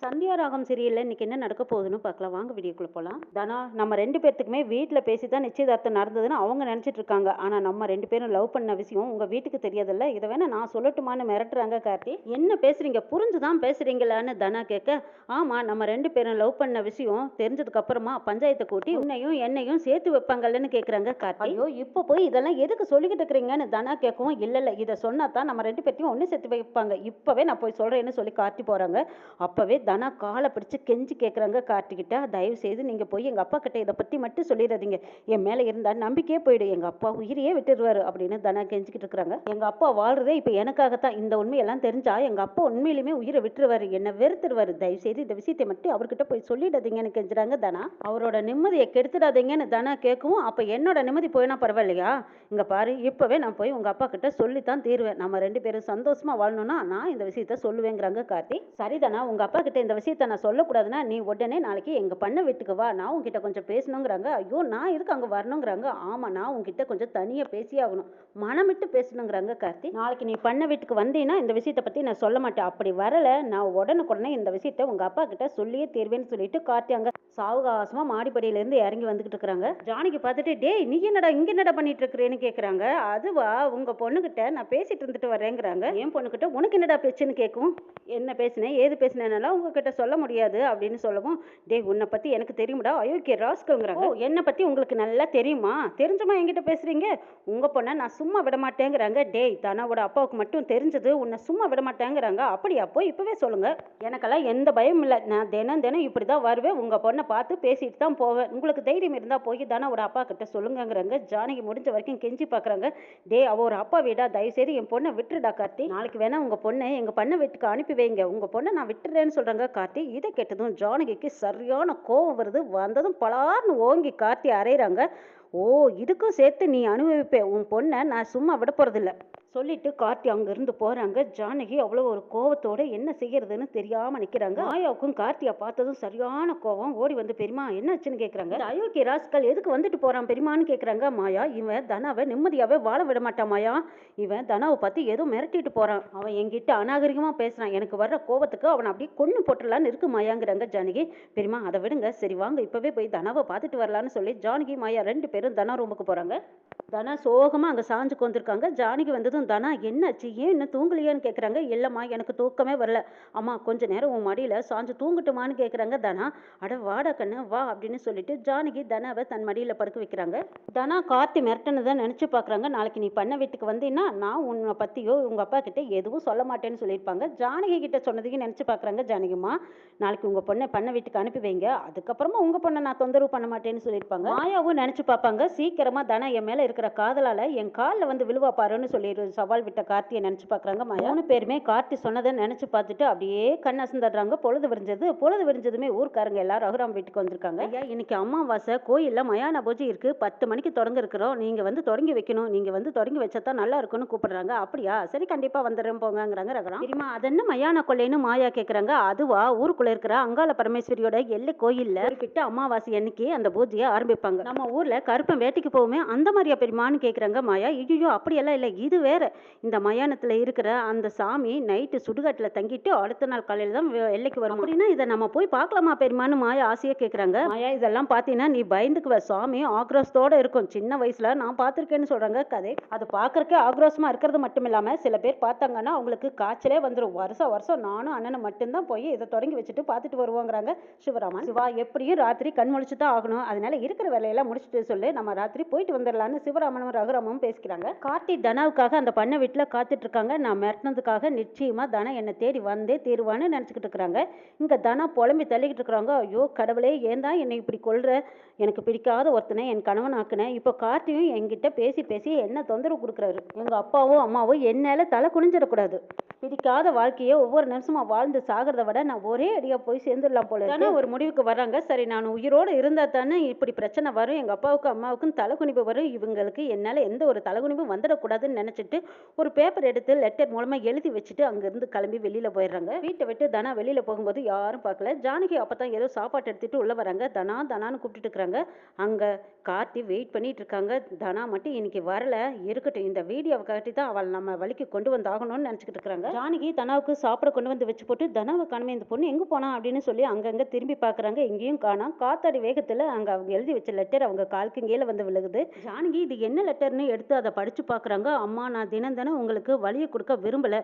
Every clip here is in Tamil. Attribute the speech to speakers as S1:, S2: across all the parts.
S1: சந்தியா ராகம் சீரியல்ல இன்னைக்கு என்ன நடக்க போகுதுன்னு பார்க்கலாம். வாங்க வீடியோக்குள்ள போலாம். தனா நம்ம 2 பேத்துக்குமே வீட்ல பேசி தான் நிச்சயதார்த்தம் நடந்ததுன்னு அவங்க நினைச்சிட்டு இருக்காங்க. ஆனா நம்ம 2 பேரும் லவ் பண்ண விஷயம் உங்க வீட்டுக்கு தெரியாதுல்ல. இதை வேணா நான் சொல்லட்டுமான்னு மிரட்டுறாங்க கார்த்தி. என்ன பேசுறீங்க? புரிஞ்சுதான் பேசுறீங்களான்னு தனா கேட்க, ஆமா நம்ம 2 பேரும் லவ் பண்ண விஷயம் தெரிஞ்சதுக்கு அப்புறமா பஞ்சாயத்தை கூட்டி உன்னையும் என்னையும் சேர்த்து வைப்பாங்கல்லன்னு கேக்குறாங்க கார்த்தி. ஐயோ இப்போ போய் இதெல்லாம் எதுக்கு சொல்லிக்கிட்டு இருக்கிறீங்கன்னு தனா கேட்கவும், இல்ல இதை சொன்னா தான் நம்ம 2 பேர்த்தையும் ஒண்ணு சேர்த்து வைப்பாங்க. இப்பவே நான் போய் சொல்றேன்னு சொல்லி கார்த்தி போறாங்க. அப்பவே தனா காலை பிடிச்சு கெஞ்சி கேட்குறாங்க கார்த்திகிட்ட, தயவு செய்து நீங்கள் போய் எங்கள் அப்பா கிட்ட இதை பற்றி மட்டும் சொல்லிடாதீங்க. என் மேலே இருந்தால் நம்பிக்கையே போயிடும். எங்கள் அப்பா உயிரையே விட்டுடுவாரு அப்படின்னு தனா கெஞ்சிக்கிட்டு இருக்கிறாங்க. எங்கள் அப்பா வாழ்றதே இப்போ எனக்காகத்தான். இந்த உண்மையெல்லாம் தெரிஞ்சா எங்கள் அப்பா உண்மையிலுமே உயிரை விட்டுருவாரு, என்னை வெறுத்துருவாரு. தயவு செய்து இந்த விஷயத்தை மட்டும் அவர்கிட்ட போய் சொல்லிடாதீங்கன்னு கெஞ்சுறாங்க தனா. அவரோட நிம்மதியை கெடுத்துடாதீங்கன்னு தனா கேட்கவும், அப்போ என்னோட நிம்மதி போயினா பரவாயில்லையா? இங்கே பாரு, இப்போவே நான் போய் உங்கள் அப்பா கிட்ட சொல்லித்தான் தீருவேன். நம்ம 2 பேரும் சந்தோஷமா வாழணும்னா நான் இந்த விஷயத்த சொல்லுவேங்கிறாங்க கார்த்தி. சரிதானா, உங்கள் அப்பா கிட்ட இந்த விஷயத்த நான் சொல்லக்கூடாதுன்னா நீ உடனே நாளைக்கு எங்கள் பண்ண வீட்டுக்கு வா, நான் உங்ககிட்ட கொஞ்சம் பேசணுங்கிறாங்க. ஐயோ நான் எதுக்கு அங்கே வரணுங்கிறாங்க. ஆமாம் நான் உங்ககிட்ட கொஞ்சம் தனியாக பேசியே ஆகணும், மனமிட்டு பேசணுங்கிறாங்க கார்த்தி. நாளைக்கு நீ பண்ண வீட்டுக்கு வந்தீங்கன்னா இந்த விஷயத்தை பற்றி நான் சொல்ல மாட்டேன். அப்படி வரலை நான் உடனுக்குடனே இந்த விஷயத்த உங்கள் அப்பா கிட்ட சொல்லியே தீர்வேன்னு சொல்லிட்டு கார்த்தி அங்கே சாவகாசமாக மாடிப்படியிலேருந்து இறங்கி வந்துக்கிட்டு இருக்கிறாங்க. ஜானகி பார்த்துட்டு, டேய் நீ என்னடா இங்கே என்னடா பண்ணிட்டு இருக்கிறேன்னு கேட்குறாங்க. அதுவா உங்கள் பொண்ணுக்கிட்ட நான் பேசிட்டு இருந்துட்டு வரேங்கிறாங்க. என் பொண்ணுக்கிட்ட உனக்கு என்னடா பேச்சுன்னு கேட்கும். என்ன பேசினேன் ஏது பேசினேன்னால உங்ககிட்ட சொல்ல முடியாது அப்படின்னு சொல்லவும், டேய் உன்னை பற்றி எனக்கு தெரியுமாடா அயோக்கிய ராஸ்கல்ங்கிறாங்க. ஓ என்னை பற்றி உங்களுக்கு நல்லா தெரியுமா? தெரிஞ்சுமா என்கிட்ட பேசுகிறீங்க? உங்கள் பொண்ணை நான் சும்மா விட மாட்டேங்கிறாங்க. டேய் தனாவோட அப்பாவுக்கு மட்டும் தெரிஞ்சது உன்னை சும்மா விட மாட்டேங்கிறாங்க. அப்படியா? போய் இப்போவே சொல்லுங்க. எனக்கெல்லாம் எந்த பயமும் இல்லை. நான் தினம் தினம் இப்படி தான் வருவேன், உங்கள் பொண்ணை பார்த்து பேசிட்டு தான் போவேன். உங்களுக்கு தைரியம் இருந்தால் போய் தனாவோட அப்பா கிட்ட சொல்லுங்கிறாங்க. ஜானகி முடிஞ்ச வரைக்கும் கெஞ்சி பார்க்குறாங்க. டே அவ ஒரு அப்பா வீடா, தயவுசெய்து என் பொண்ணை விட்டுடா கார்த்தி. நாளைக்கு வேணா உங்கள் பொண்ணை எங்கள் பண்ண வீட்டுக்கு அனுப்பி வைங்க. உங்கள் பொண்ணை நான் விட்டுறேன்னு சொல்கிறாங்க கார்த்தி. இதை கேட்டதும் ஜானகிக்கு சரியான கோபம் வருது. வந்ததும் பலார்னு ஓங்கி கார்த்தி அரைகிறாங்க. ஓ இதுக்கும் சேர்த்து நீ அனுபவிப்பேன், உன் பொண்ணை நான் சும்மா விட போகிறதில்ல சொல்லிட்டு கார்த்தி அங்கிருந்து போறாங்க. ஜானகி அவ்வளோ ஒரு கோவத்தோட என்ன செய்யறதுன்னு தெரியாம நிக்கிறாங்க. மாயாவுக்கும் கார்த்தியை பார்த்ததும் சரியான கோவம். ஓடி வந்து, பெரியமா என்னாச்சுன்னு கேட்குறாங்க. அயோக்கிய ராஸ்கல் எதுக்கு வந்துட்டு போறான் பெரியமான்னு கேட்குறாங்க. மாயா, இவன் தனாவை நிம்மதியாவே வாழ விட மாட்டான் மாயா. இவன் தனாவை பார்த்து ஏதோ மிரட்டிட்டு போறான். அவன் என்கிட்ட அநாகரிகமா பேசுறான். எனக்கு வர்ற கோவத்துக்கு அவன் அப்படியே கொன்னு போட்டுடலான்னு இருக்கு மாயாங்கிறாங்க ஜானகி. பெரியமா அதை விடுங்க, சரி வாங்க இப்பவே போய் தனாவை பார்த்துட்டு வரலான்னு சொல்லி ஜானகி மாயா 2 பேரும் தனா ரூமுக்கு போறாங்க. தனா சோகமா அங்க சாஞ்சு கொண்டிருக்காங்க. ஜானகி வந்ததும், தனா என்னாச்சு, ஏன் இன்னும் தூங்கலையான்னு கேட்குறாங்க. இல்லைம்மா எனக்கு தூக்கமே வரல. அம்மா கொஞ்ச நேரம் உன் மடியில் சாஞ்சு தூங்கட்டுமான்னு கேட்குறாங்க தனா. அட வாடா கண்ணு வா அப்படின்னு சொல்லிட்டு ஜானகி தனாவை தன் மடியில் படுக்க வைக்கிறாங்க. தனா கார்த்தி மிரட்டனதை நினச்சி பார்க்குறாங்க. நாளைக்கு நீ பண்ண வீட்டுக்கு வந்தீங்கன்னா நான் உன்னை பற்றியோ உங்கள் அப்பா கிட்ட எதுவும் சொல்ல மாட்டேன்னு சொல்லியிருப்பாங்க. ஜானகி கிட்ட சொன்னதையும் நினச்சி பார்க்குறாங்க. ஜானகிம்மா நாளைக்கு உங்கள் பொண்ணை பண்ண வீட்டுக்கு அனுப்பி வைங்க, அதுக்கப்புறமா உங்கள் பொண்ணை நான் தொந்தரவு பண்ண மாட்டேன்னு சொல்லியிருப்பாங்க. மாயாவும் நினச்சி பார்ப்பாங்க, சீக்கிரமாக தனா என் மேலே இருக்கிற காதலால் என் காலில் வந்து விழுவா பாருன்னு சொல்லிடு சவால் விட்ட கார்த்தியை நினைச்சு பார்க்குறாங்க. 3 பேருமே கார்த்தி சொன்னதை நினைச்சு பார்த்துட்டு அப்படியே கண் அசந்துடுறாங்க. பொழுது விடிஞ்சதுமே ஊர்க்காரங்க எல்லாரும் ரகுராம் வீட்டுக்கு வந்திருக்காங்க. ஐயா இன்னைக்கு அமாவாசை, கோயிலில் மயான பூஜை இருக்கு, 10 மணிக்கு தொடங்க இருக்கிறோம், நீங்க வந்து தொடங்கி வைக்கணும், நீங்க வந்து தொடங்கி வச்சா நல்லா இருக்கும்னு கூப்பிடுறாங்க. அப்படியா, சரி கண்டிப்பா வந்துடுறேன் போங்கிறாங்க ரகுராம். தெரியுமா அது என்ன மயான கொள்ளைன்னு மாயா கேட்குறாங்க. அதுவா ஊருக்குள்ள இருக்கிற அங்காள பரமேஸ்வரியோட எல்லை கோயில்ல குறிப்பிட்ட அமாவாசை அன்னைக்கு அந்த பூஜையை ஆரம்பிப்பாங்க. நம்ம ஊர்ல கருப்பன் வேட்டைக்கு போவோமே அந்த மாதிரியா பெரியமான்னு கேட்குறாங்க மாயா. ஐயோ அப்படியெல்லாம் இல்லை, இது வேற. இந்த மயானத்தில் இருக்கிற அந்த சாமி நைட்டு சுடுகாட்டில் தங்கிட்டு அடுத்த நாள் காலையில் தான் எல்லைக்கு வரும். அப்படின்னா இதை நம்ம போய் பார்க்கலாமா பெரியமான்னு மாயா ஆசையாக கேட்குறாங்க. மாயா இதெல்லாம் பார்த்தீங்கன்னா நீ பயந்துக்குவ, சாமி ஆக்ரோஷத்தோடு இருக்கும், சின்ன வயசில் நான் பார்த்துருக்கேன்னு சொல்கிறாங்க கதை. அது பார்க்கறக்கே ஆக்ரோஷமாக இருக்கிறது மட்டும் இல்லாமல் சில பேர் பார்த்தாங்கன்னா அவங்களுக்கு காய்ச்சலே வந்துடும். வருஷம் நானும் அண்ணனும் மட்டும்தான் போய் இதை தொடங்கி வச்சுட்டு பார்த்துட்டு வருவோங்கிறாங்க சிவராமன். சிவா எப்படியும் ராத்திரி கண் முழிச்சு தான் ஆகணும், அதனால இருக்கிற வேலையெல்லாம் முடிச்சுட்டு சொல்லு, நம்ம ராத்திரி போயிட்டு வந்துடலான்னு சிவராமனும் ரகுராமும் பேசிக்கிறாங்க. கார்த்தி தனாவுக்காக அந்த பண்ண வீட்டில் காத்துட்டு இருக்காங்க. நான் மிரட்டினதுக்காக நிச்சயமா தனா என்னை தேடி வந்தே தீருவான்னு நினச்சிக்கிட்டு இருக்கிறாங்க. இங்கே தனா புலம்பி தள்ளிக்கிட்டு இருக்கிறாங்க. ஐயோ கடவுளே, ஏன் தான் என்னை இப்படி கொள்ற, எனக்கு பிடிக்காத ஒருத்தனை என் கணவன் ஆக்குனேன், இப்போ கார்த்தியும் என்கிட்ட பேசி என்ன தொந்தரவு கொடுக்குறாரு. எங்கள் அப்பாவோ அம்மாவோ என்னால தலை குனிஞ்சிடக்கூடாது. பிடிக்காத வாழ்க்கையை ஒவ்வொரு நிமிஷமா வாழ்ந்து சாகிறத விட நான் ஒரே அடியா போய் சேர்ந்துடலாம் போல தானே ஒரு முடிவுக்கு வர்றாங்க. சரி நான் உயிரோடு இருந்தா தானே இப்படி பிரச்சனை வரும், எங்கள் அப்பாவுக்கும் அம்மாவுக்கும் தலைக்குனிப்பு வரும், இவங்களுக்கு என்னால் எந்த ஒரு தலைக்குனிப்பும் வந்துடக்கூடாதுன்னு நினச்சிட்டு பார்த்துட்டு ஒரு பேப்பர் எடுத்து லெட்டர் மூலமா எழுதி வச்சுட்டு அங்கிருந்து கிளம்பி வெளியில போயிடுறாங்க. வீட்டை விட்டு தனா வெளியில போகும்போது யாரும் பார்க்கல. ஜானகி அப்பதான் ஏதோ சாப்பாடு எடுத்துட்டு உள்ள வராங்க. தனா தனான்னு கூப்பிட்டுட்டு இருக்காங்க. அங்க கார்த்தி வெயிட் பண்ணிட்டு இருக்காங்க. தனா மட்டும் இன்னைக்கு வரல, இருக்கட்டும் இந்த வீடியோவை காட்டி தான் அவள் நம்ம வழிக்கு கொண்டு வந்தாகணும்னு நினைச்சுக்கிட்டு இருக்காங்க. ஜானகி தனாவுக்கு சாப்பிட கொண்டு வந்து வச்சு போட்டு தனாவை காணுமே, இந்த பொண்ணு எங்க போனா அப்படின்னு சொல்லி அங்கங்க திரும்பி பாக்குறாங்க. எங்கேயும் காணோம். காத்தாடி வேகத்துல அங்க அவங்க எழுதி வச்ச லெட்டர் அவங்க காலுக்கு கீழே வந்து விழுகுது. ஜானகி இது என்ன லெட்டர்னு எடுத்து அதை படிச்சு பாக்குறாங்க. அம்மா, நான் தினம் தினம் உங்களுக்கு வழியை கொடுக்க விரும்பல,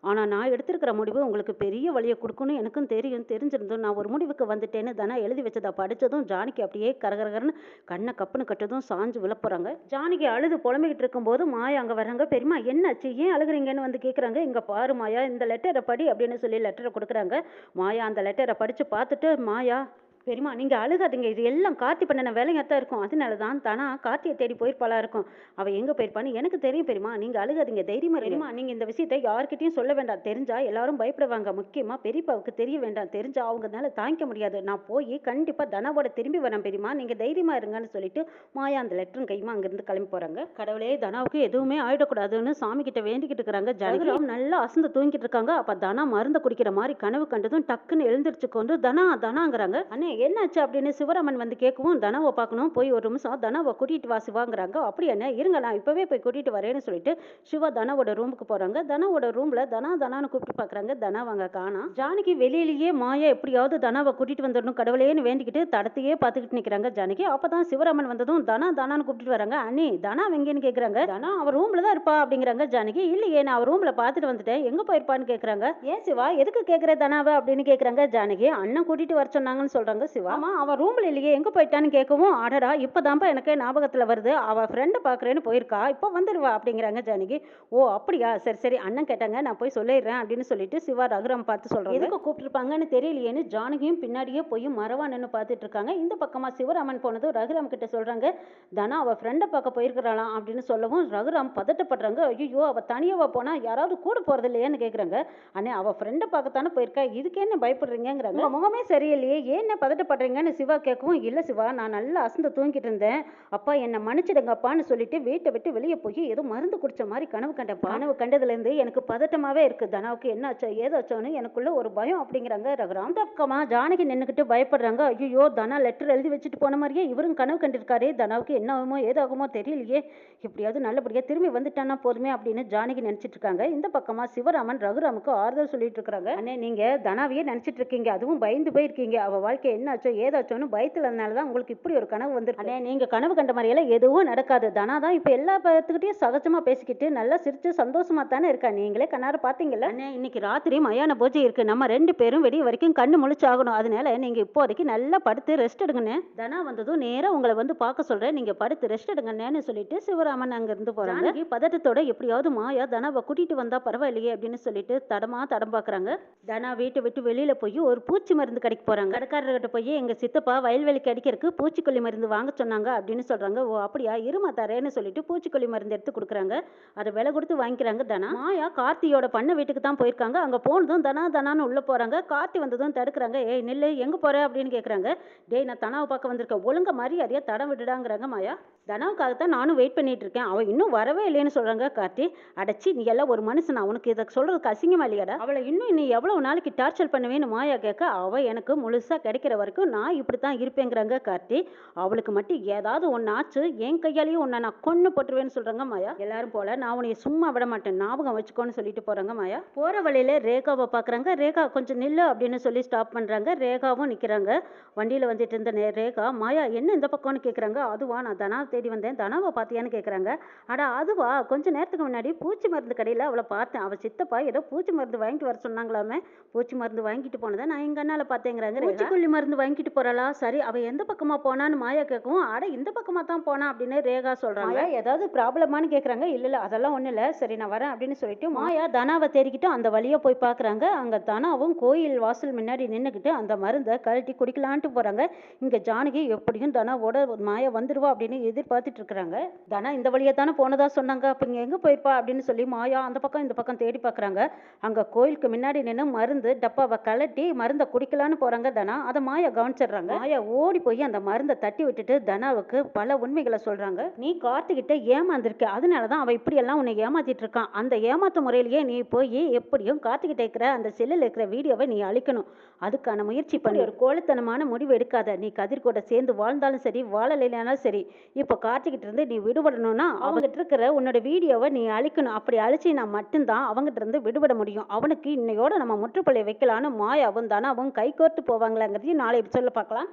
S1: ஆனா நான் எடுத்திருக்கிற முடிவு உங்களுக்கு பெரிய வழியை கொடுக்கணும் எனக்கும் தெரிஞ்சிருந்தோம். நான் ஒரு முடிவுக்கு வந்துட்டேன்னு தானே எழுதி வச்சதை படிச்சதும் ஜானகி அப்படியே கரகரகரன்னு கண்ணை கப்புன்னு கட்டதும் சாஞ்சு விழ போறாங்க. ஜானகி அழுது புலம்பிக்கிட்டு இருக்கும்போது மாயா அங்க வராங்க. பெரியமா என்னாச்சு, ஏன் அழுகுறீங்கன்னு வந்து கேக்குறாங்க. இங்க பாரு மாயா, இந்த லெட்டரை படி அப்படின்னு சொல்லி லெட்டரை கொடுக்குறாங்க. மாயா அந்த லெட்டரை படிச்சு பார்த்துட்டு, மாயா பெரியமா நீங்க அழுகாதீங்க, இது எல்லாம் கார்த்தி பண்ணின வேலையாத்தான் இருக்கும், அதனாலதான் தானா கார்த்தியை தேடி போயிருப்பாளா இருக்கும், அவ எங்க போயிருப்பான்னு எனக்கு தெரியும் பெரியமா, நீங்க அழுகாதீங்க, தைரியமா பெரியமா, நீங்க இந்த விஷயத்தை யார்கிட்டயும் சொல்ல வேண்டாம், தெரிஞ்சா எல்லாரும் பயப்படுவாங்க, முக்கியமா பெரியப்பாவுக்கு தெரிய வேண்டாம், தெரிஞ்சா அவங்கனால தாங்கிக்க முடியாது, நான் போய் கண்டிப்பா தனாவோட திரும்பி வரேன் பெரியமா, நீங்க தைரியமா இருங்கன்னு சொல்லிட்டு மாயா அந்த லெட்டரும் கைமா அங்கிருந்து கிளம்பி போறாங்க. கடவுளே தனாவுக்கு எதுவுமே ஆயிடக்கூடாதுன்னு சாமி கிட்ட வேண்டிக்கிட்டு இருக்கிறாங்க. ஜனகராம் நல்லா அசந்து தூங்கிட்டு இருக்காங்க. அப்ப தனா மருந்த குடிக்கிற மாதிரி கனவு கண்டதும் டக்குன்னு எழுந்திருச்சு கொண்டு தனா தனாங்கிறாங்க. அண்ணே என்னாச்சு அப்படின்னு சிவராமன் வந்து கேட்கவும், தனாவை பார்க்கணும், போய் ஒரு நிமிஷம் தனாவை கூட்டிட்டு வா சிவாங்கிறாங்க. அப்படி என்ன, இருங்க நான் இப்பவே போய் கூட்டிட்டு வரேன்னு சொல்லிட்டு சிவா தனாவோட ரூமுக்கு போறாங்க. தனாவோட ரூம்ல தனா தனான்னு கூப்பிட்டு பாக்குறாங்க. தனாவாங்க காணா. ஜானகி வெளியிலேயே மாயா எப்படியாவது தனாவை கூட்டிட்டு வந்துடணும் கடவுளேன்னு வேண்டிக்கிட்டு தடத்தையே பார்த்துக்கிட்டு நிக்கிறாங்க ஜானகி. அப்பதான் சிவராமன் வந்ததும் தனா தனான்னு கூப்பிட்டு வராங்க. அண்ணி தனா எங்கன்னு கேக்குறாங்க. தனா அவ ரூம்ல தான் இருப்பா அப்படிங்கிறாங்க ஜானகி. இல்லையே நான் அவ ரூம்ல பார்த்துட்டு வந்துட்டேன், எங்க போயிருப்பான்னு கேக்குறாங்க. ஏன் சிவா எதுக்கு கேக்குற தனாவை அப்படின்னு கேக்குறாங்க ஜானகி. அண்ணன் கூட்டிட்டு வர சொன்னாங்கன்னு சொல்றாங்க சிவா. ஆமா அவ ரூம்ல இல்லையே, எங்க போயிட்டான்னு கேட்கவும், அடடா இப்பதான்ப்பா எனக்கு ஞாபகத்துல வருது, அவ ஃப்ரெண்டை பாக்குறேன்னு போயிருக்கா, இப்போ வந்துடுவா அப்படிங்கிறாங்க ஜானகி. ஓ அப்படியா, சரி சரி அண்ணன் கேட்டாங்க, நான் போய் சொல்லிடுறேன் அப்படின்னு சொல்லிட்டு சிவா ரகுராம் பார்த்து சொல்றாங்க. எதுக்கு கூப்பிட்டுருப்பாங்கன்னு தெரியலையேன்னு ஜானகியும் பின்னாடியே போய் மரவா நின்று பார்த்துட்டு இருக்காங்க. இந்த பக்கமா சிவராமன் போனதும் ரகுராம் கிட்ட சொல்றாங்க, தனா அவ ஃப்ரெண்டை பார்க்க போயிருக்கிறாளாம் அப்படின்னு சொல்லவும் ரகுராம் பதட்டப்படுறாங்க. ஐயோ அவ தனியாவா போனா, யாராவது கூட போறது இல்லையான்னு கேக்குறாங்க. அண்ணே அவ ஃப்ரெண்டை பார்க்கத்தானே போயிருக்கா, இதுக்கு என்ன பயப்படுறீங்கிறாங்க. முகமே சரியில்லையே, ஏன் பயப்படுறீங்கன்னு சிவா கேட்கவும், இல்லை சிவா நான் நல்லா அசந்து தூங்கிட்டு இருந்தேன், அப்பா என்னை மன்னிச்சிடுங்கப்பான்னு சொல்லிட்டு வீட்டை விட்டு வெளியே போய் ஏதோ மருந்து குடிச்ச மாதிரி கனவு கண்டேன். கனவு கண்டதுலேருந்து எனக்கு பதட்டமாவே இருக்கு, தனாவுக்கு என்ன ஆச்சோ ஏதாச்சோன்னு எனக்குள்ள ஒரு பயம் அப்படிங்கிறாங்க ரகுராம். அந்த பக்கமா ஜானகி நின்றுக்கிட்டு பயப்படுறாங்க. ஐயோ தனா லெட்டர் எழுதி வச்சுட்டு போன மாதிரியே இவரும் கனவு கண்டிருக்காரு, தனாவுக்கு என்ன ஆகுமோ ஏதாகுமோ தெரியலையே, எப்படியாவது நல்லபடியா திரும்பி வந்துட்டானா போதுமே அப்படின்னு ஜானகி நினைச்சிட்டு இருக்காங்க. இந்த பக்கமா சிவராமன் ரகுராமுக்கு ஆறுதல் சொல்லிட்டு இருக்காங்க. அண்ணே நீங்க தனாவையே நினைச்சிட்டு இருக்கீங்க, அதுவும் பயந்து போயிருக்கீங்க, அவ வாழ்க்கை என்னாச்சோ ஏதாச்சோன்னு பயத்துலனாலதான் உங்களுக்கு இப்படி ஒரு கனவு வந்துருக்கு. அண்ணே நீங்க கனவு கண்ட மாதிரியெல்லாம் எதுவும் நடக்காது, தனா தான் இப்ப எல்லா பேர்த்துக்கிட்டையும் சகஜமா பேசிக்கிட்டு நல்லா சிரிச்சு சந்தோஷமா தானே இருக்கா, நீங்களே கண்ணார பாத்தீங்கல்ல. அண்ணே இன்னைக்கு ராத்திரி மயான பூஜை இருக்கு, நம்ம ரெண்டு பேரும் வெடி வரைக்கும் கண்ணு முழிச்சாகணும், அதனால நீங்க இப்போதைக்கு நல்லா படுத்து ரெஸ்ட் எடுங்கண்ணே, தனா வந்ததும் நேரா உங்களை வந்து பார்க்க சொல்றேன், நீங்க படுத்து ரெஸ்ட் எடுங்கண்ணேன்னு சொல்லிட்டு சிவராமன் அங்க இருந்து போறாங்க. பதட்டத்தோட எப்படியாவது மாயா தனாவை கூட்டிட்டு வந்தா பரவாயில்லையே அப்படின்னு சொல்லிட்டு தடம் பாக்குறாங்க. தனா வீட்டை விட்டு வெளியில போய் ஒரு பூச்சி மருந்து கடைக்கு போறாங்க. கடைக்காரர்கிட்ட போய் எங்க சித்தப்பா வயல்வெளிக்கு அடிக்கிறதுக்கு பூச்சிக்கொல்லி மருந்து வாங்க சொன்னாங்க அப்படின்னு சொல்றாங்க. ஓ அப்படியா, இருமா தரேன்னு சொல்லிட்டு பூச்சிக்கொல்லி மருந்து எடுத்து கொடுக்குறாங்க. அதை விலை கொடுத்து வாங்கிக்கிறாங்க தனா. மாயா கார்த்தியோட பண்ண வீட்டுக்கு தான் போயிருக்காங்க. அங்க போனதும் தனா தனான்னு உள்ள போறாங்க. கார்த்தி வந்ததும் தடுக்கிறாங்க. ஏய் நில்லு, எங்க போற அப்படின்னு கேக்குறாங்க. டேய் நான் தனாவை பார்க்க வந்திருக்கேன், ஒழுங்க மரியாதையா தடம் விட்டுடாங்கிறாங்க மாயா. தனாவுக்காகத்தான் நானும் வெயிட் பண்ணிட்டு இருக்கேன், அவ இன்னும் வரவே இல்லைன்னு சொல்றாங்க கார்த்தி. அடைச்சி நீ எல்லாம் ஒரு மனுஷனா, உனக்கு இதை சொல்றதுக்கு அசிங்கமா இல்லையாடா, அவளை இன்னும் நீ எவ்வளவு நாளைக்கு டார்ச்சர் பண்ணுவேன்னு மாயா கேட்க, அவ எனக்கு முழுசா கிடைக்கிற வரைக்கும் நான் இப்படித்தான் இருப்பேங்கிறாங்க கார்த்தி. அவளுக்கு மட்டும் ஏதாவது ஒன்னு ஆச்சு என் கையாலேயும் உன்னை நான் கொன்னு போட்டுருவேன்னு சொல்றாங்க மாயா. எல்லாரும் போல நான் உன்னைய சும்மா விட மாட்டேன், ஞாபகம் வச்சுக்கோன்னு சொல்லிட்டு போறாங்க மாயா. போற வழியில ரேகாவை பாக்குறாங்க. ரேகா கொஞ்சம் நில்லு அப்படின்னு சொல்லி ஸ்டாப் பண்றாங்க. ரேகாவும் நிக்கிறாங்க. வண்டியில வந்துட்டு இருந்த ரேகா, மாயா என்ன இந்த பக்கம்னு கேக்குறாங்க. அதுவா நான் தனா தேடி வந்தேன், தனாவை பாத்தியான்னு கேக்குறாங்க. அட அதுவா, கொஞ்ச நேரத்துக்கு முன்னாடி பூச்சி மருந்து கடையில அவளை பார்த்தேன், அவ சித்தப்பா ஏதோ பூச்சி மருந்து வாங்கிட்டு வர சொன்னாங்களாமே, பூச்சி மருந்து வாங்கிட்டு போனதை நான் எங்க அண்ணால பார்த்தேங்கிறாங்க. பூச்சிக்கொல்லி மருந்து வாங்கிட்டு போறாளா, சரி அவ எந்த பக்கமா போனான்னு மாயா கேட்கவும், அட இந்த பக்கமா தான் போனா அப்படின்னு ரேகா சொல்றாங்க. ஏதாவது ப்ராப்ளமானு கேக்குறாங்க. இல்ல இல்ல அதெல்லாம் ஒண்ணு இல்ல, சரி நான் வரேன் அப்படின்னு சொல்லிட்டு மாயா தனாவை தேடிக்கிட்டு அந்த வழியா போய் பாக்குறாங்க. அங்க தனாவும் கோயில் வாசல் முன்னாடி நின்னுக்கிட்டு அந்த மருந்தை கழட்டி குடிக்கலான்ட்டு போறாங்க. இங்க ஜானகி எப்படியும் தனாவோட மாயா வந்துருவா அப்படின்னு எதிர்பார்த்துட்டு இருக்கிறாங்க. தனா இந்த வழியா தானே போனதா சொன்னாங்க, அப்ப இங்க எங்க போயிருப்பா அப்படின்னு சொல்லி மாயா அந்த பக்கம் இந்த பக்கம் தேடி பாக்குறாங்க. அங்க கோயிலுக்கு முன்னாடி நின்று மருந்து டப்பாவை கலட்டி மருந்தை குடிக்கலான்னு போறாங்க தனா. அதை மாயா மாயா கவனிச்சிடுறாங்க. மாயா ஓடி போய் அந்த மருந்தை தட்டி விட்டுட்டு தனாவுக்கு பல உண்மைகளை சொல்றாங்க. நீ கார்த்திகிட்ட ஏமாந்துருக்க, அதனாலதான் அவன் இப்படி எல்லாம் உன்னை ஏமாத்திட்டு இருக்கான். அந்த ஏமாத்து முறையிலேயே நீ போய் எப்படியும் கார்த்திகிட்ட இருக்கிற அந்த செல்லில் இருக்கிற வீடியோவை நீ அழிக்கணும். அதுக்கான முயற்சி பண்ணி ஒரு கோழைத்தனமான முடிவு எடுக்காத. நீ கதிர் கூட சேர்ந்து வாழ்ந்தாலும் சரி, வாழலைனாலும் சரி, இப்போ கார்த்திகிட்ட இருந்து நீ விடுபடணும்னா அவங்ககிட்ட இருக்கிற உன்னோட வீடியோவை நீ அழிக்கணும். அப்படி அழிச்சினா மட்டும்தான் அவங்ககிட்ட இருந்து விடுபட முடியும். அவனுக்கு இன்னையோட நம்ம முற்றுப்புள்ளி வைக்கலான்னு மாயாவும் தனாவும் கைகோர்த்து போவாங்களாங்கிறதையும் நாளை சொல்ல பார்க்கலாம்.